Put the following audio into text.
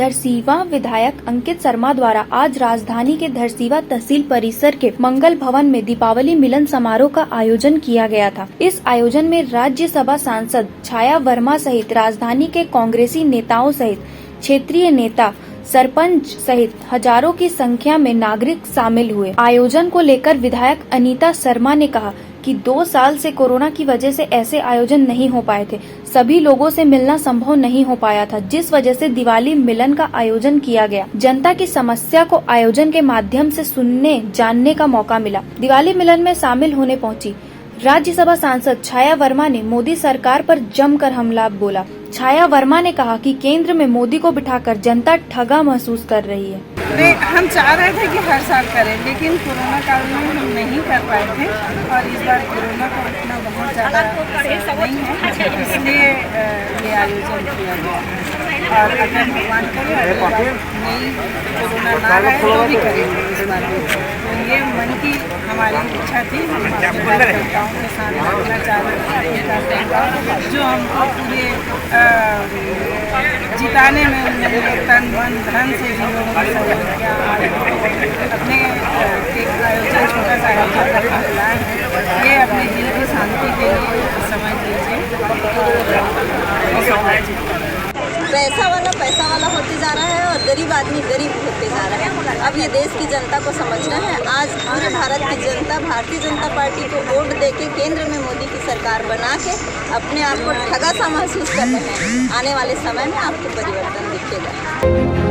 धरसींवा विधायक अंकित शर्मा द्वारा आज राजधानी के धरसींवा तहसील परिसर के मंगल भवन में दीपावली मिलन समारोह का आयोजन किया गया था। इस आयोजन में राज्यसभा सांसद छाया वर्मा सहित राजधानी के कांग्रेसी नेताओं सहित क्षेत्रीय नेता, सरपंच सहित हजारों की संख्या में नागरिक शामिल हुए। आयोजन को लेकर विधायक अनीता शर्मा ने कहा कि 2 साल से कोरोना की वजह से ऐसे आयोजन नहीं हो पाए थे। सभी लोगों से मिलना संभव नहीं हो पाया था, जिस वजह से दिवाली मिलन का आयोजन किया गया। जनता की समस्या को आयोजन के माध्यम से सुनने जानने का मौका मिला। दिवाली मिलन में शामिल होने पहुंची राज्यसभा सांसद छाया वर्मा ने मोदी सरकार पर जमकर हमला बोला। छाया वर्मा ने कहा कि केंद्र में मोदी को बिठाकर जनता ठगा महसूस कर रही है। हम चाह रहे थे कि हर साल करें, लेकिन कोरोना काल में हम नहीं कर पाए थे और इस बार कोरोना का उतना बहुत ज़्यादा नहीं है, इसलिए ये आयोजन किया गया है। और अगर भगवान करे नहीं कोरोना ना रहे तो भी करेंगे इस बार। तो ये मन की हमारी इच्छा थी, हम अपने कार्यकर्ताओं के साथ रखना चाह रहे थे जो हमको पूरे जिताने में उन्होंने तन मन धन से सहयोग किया। अपने एक आयोजन छोटा सा आयोजन करना बुलाए हैं, ये अपने दिल की शांति के लिए समझ लीजिए। पैसा वाला होते जा रहा है और गरीब आदमी गरीब होते जा रहा है। अब ये देश की जनता को समझना है। आज पूरे भारत की जनता भारतीय जनता पार्टी को वोट देके केंद्र में मोदी की सरकार बना के अपने आप को ठगा सा महसूस कर रहे हैं। आने वाले समय में आपको परिवर्तन दिखेगा।